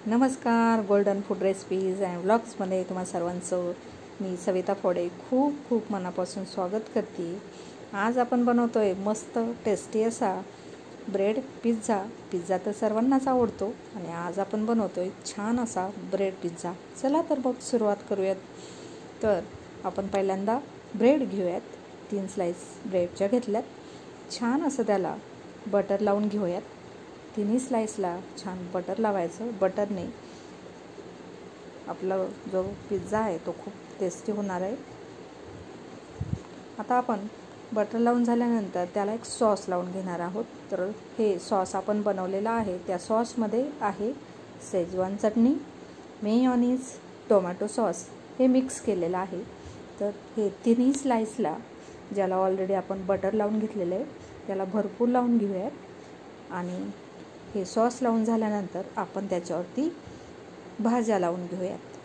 नमस्कार, golden food recipes and व्लॉग्समध्ये तुम्हा सर्वांचं मी सविता फोडे खूप मनापासून स्वागत करते। आज आपण बनवतो आहे मस्त टेस्टी असा ब्रेड पिझ्झा। पिझ्झा तर सर्वांनाच आवडतो आणि आज आपण बनवतो आहे छान असा ब्रेड पिझ्झा। चला तर मग सुरुवात करूयात। तर आपण पहिल्यांदा ब्रेड घेऊयात। 3 स्लाइस ब्रेडच्या घेतल्यात। छान असं त्याला बटर लावून घेऊयात। 3 स्लाइसला छान बटर लावायचं। बटरने आपला जो पिझ्झा आहे तो खूप टेस्टी होणार आहे। आता आपण बटर लावून झाल्यानंतर त्याला एक सॉस लावून घेणार आहोत। तर हे सॉस आपण बनवलेला आहे। त्या सॉसमध्ये आहे शेजवान चटणी, मेयोनीज, टोमॅटो सॉस हे मिक्स केलेलं आहे। तर हे 3 स्लाइसला ज्याला ऑलरेडी आपण बटर लावून घेतलेलं आहे त्याला भरपूर लावून घेऊयात आणि हे सॉस लावून झाल्यानंतर आपण त्याच्यावरती भाज्या लावून घेऊयात।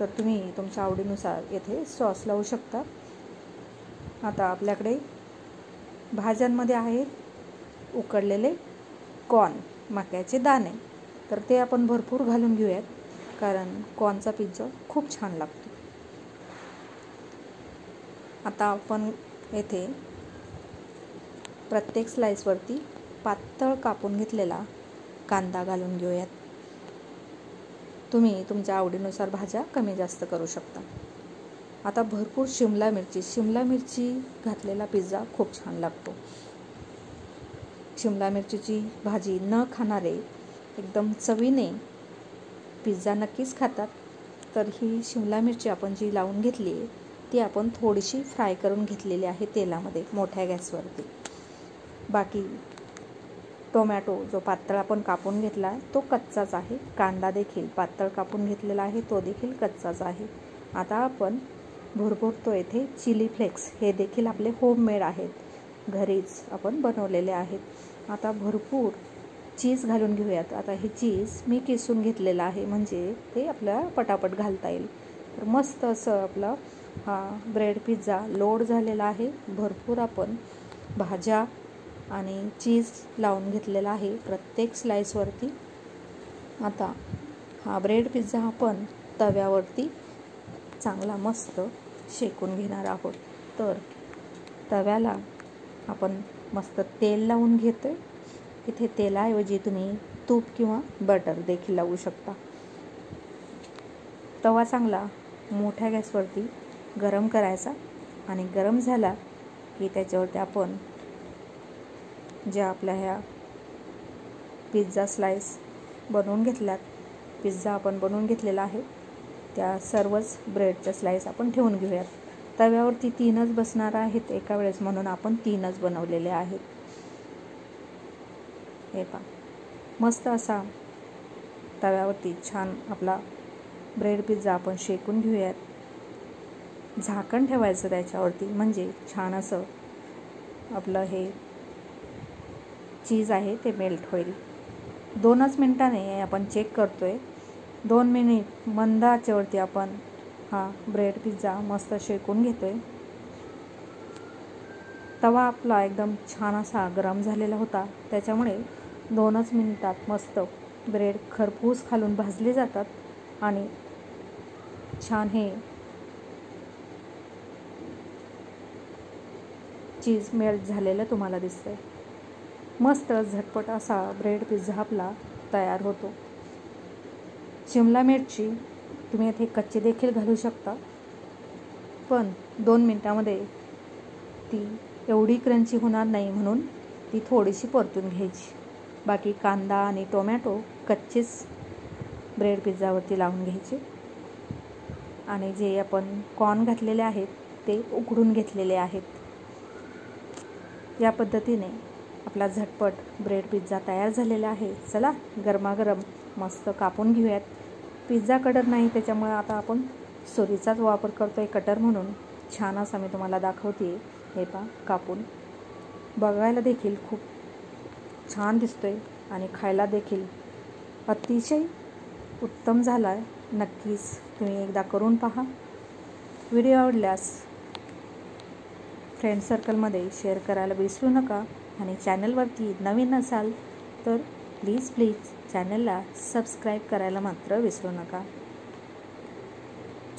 तर तुम्ही तुमच्या आवडीनुसार येथे सॉस लावू शकता। आता आपल्याकडे भाज्यांमध्ये आहेत उकडलेले कॉर्न, मक्याचे दाणे। तर ते आपण भरपूर घालून घेऊयात कारण कॉर्नचा पिझ्झा खूप छान लागतो। आता आपण येथे प्रत्येक स्लाइसवरती पातळ कापून घेतलेला कांदा घालून घेऊयात। तुम्ही तुमच्या आवडीनुसार भाज्या कमी जास्त करू शकता। आता भरपूर शिमला मिरची घातलेला पिझ्झा खूप छान लागतो। शिमला मिरचीची भाजी न खाणारे एकदम चवीने पिझ्झा नक्कीच खातात। तर ही शिमला मिरची आपण जी लावून घेतली आहे ती आपण थोडीशी फ्राय करून घेतलेली आहे तेलामध्ये मोठ्या गॅसवरती। बाकी टोमॅटो जो पातळ आपण कापून घेतला तो कच्चाच आहे। कांदा देखील पातळ कापून घेतलेला आहे तो देखील कच्चाच आहे। आता आपण भरपूर तो येथे चिली फ्लेक्स हे देखील आपले होममेड आहेत, घरीच आपण बनवलेले आहेत। आता भरपूर चीज घालून घेऊयात। आता हे चीज मी किसून घेतलेलं आहे म्हणजे ते आपल्याला पटापट घालता येईल। तर मस्त असं आपला हा ब्रेड पिझ्झा लोड झालेला आहे। भरपूर आपण भाज्या आणि चीज लावून घेतलेला आहे प्रत्येक स्लाइसवरती। आता हा ब्रेड पिझ्झा आपण तव्यावरती चांगला मस्त शेकून घेणार आहोत। तर तव्याला आपण मस्त तेल लावून घेतोय। इथे तेलाऐवजी तुम्ही तूप किंवा बटर देखील लावू शकता। तवा चांगला मोठ्या गॅसवरती गरम करायचा आणि गरम झाला की त्याच्यावरती आपण ज्या आपल्या ह्या पिझ्झा स्लाइस बनवून घेतल्यात, पिझ्झा आपण बनवून घेतलेला आहे त्या सर्वच ब्रेडच्या स्लाइस आपण ठेवून घेऊयात। तव्यावरती 3च बसणार आहेत एका वेळेस म्हणून आपण 3च बनवलेले आहेत। हे पहा मस्त असा तव्यावरती छान आपला ब्रेड पिझ्झा आपण शेकून घेऊयात। झाकण ठेवायचं त्याच्यावरती म्हणजे छान असं आपलं हे चीज आहे ते मेल्ट होईल। 2च मिनिटाने आपण चेक करतोय। 2 मिनिट मंद आचेवरती आपण हा ब्रेड पिझ्झा मस्त शेकून घेतोय। तवा आपला एकदम छान असा गरम झालेला होता त्याच्यामुळे 2च मिनिटात मस्त ब्रेड खरपूस खालून भाजले जातात आणि छान हे चीज मेल्ट झालेलं तुम्हाला दिसतंय। मस्त झटपट असा ब्रेड पिझ्झा आपला तयार होतो। शिमला मिरची तुम्ही इथे कच्ची देखील घालू शकता पण 2 मिनिटामध्ये ती एवढी क्रंची होणार नाही म्हणून ती थोडीशी परतून घ्यायची। बाकी कांदा आणि टोमॅटो कच्चेच ब्रेड पिझ्झावरती लावून घ्यायचे आणि जे आपण कॉर्न घातलेले आहेत ते उकडून घेतलेले आहेत। या पद्धतीने आपला झटपट ब्रेड पिझ्झा तयार झालेला आहे। चला गरमागरम मस्त कापून घेऊयात। पिझ्झा कटर नाही त्याच्यामुळे आता आपण सुरीचाच वापर करतोय कटर म्हणून। छान असा मी तुम्हाला दाखवते। हे पहा कापून बघायला देखील खूप छान दिसतोय आणि खायला देखील अतिशय उत्तम झाला आहे। नक्कीच तुम्ही एकदा करून पहा। व्हिडिओ आवडल्यास फ्रेंड सर्कलमध्ये शेअर करायला विसरू नका आणि चॅनलवरती नवीन असाल तर प्लीज चॅनलला सबस्क्राईब करायला मात्र विसरू नका.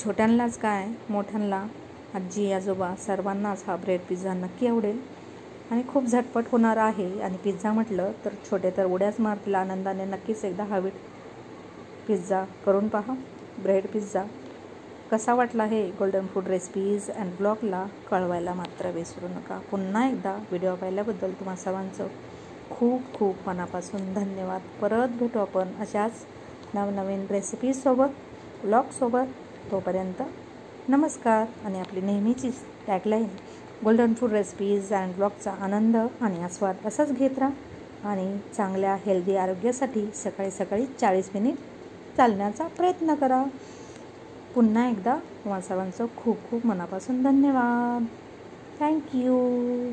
छोट्यांनाच काय, मोठ्यांना, आजी आजोबा सर्वांनाच हा ब्रेड पिझ्झा नक्की आवडेल आणि खूप झटपट होणार आहे. आणि पिझ्झा म्हटलं तर छोटे तर उड्याच मारतील आनंदाने. नक्कीच एकदा हा पिझ्झा करून पहा, ब्रेड पिझ्झा. कसा वाटला हे गोल्डन फूड रेसिपीज अँड ब्लॉगला कळवायला मात्र विसरू नका. पुन्हा एकदा व्हिडिओ पाहिल्याबद्दल तुम्हा सर्वांचं खूप खूप मनापासून धन्यवाद. परत भेटू आपण अशाच नवनवीन रेसिपीजसोबत, ब्लॉगसोबत. तोपर्यंत नमस्कार. आणि आपली नेहमीची tagline golden food recipes and ब्लॉगचा आनंद आणि आस्वाद असाच घेत राहा आणि चांगल्या हेल्दी आरोग्यासाठी सकाळी सकाळी 40 मिनिट चालण्याचा प्रयत्न करा. पुन्हा एकदा तुम्हा सर्वांचं खूप खूप मनापासून धन्यवाद. थँक्यू.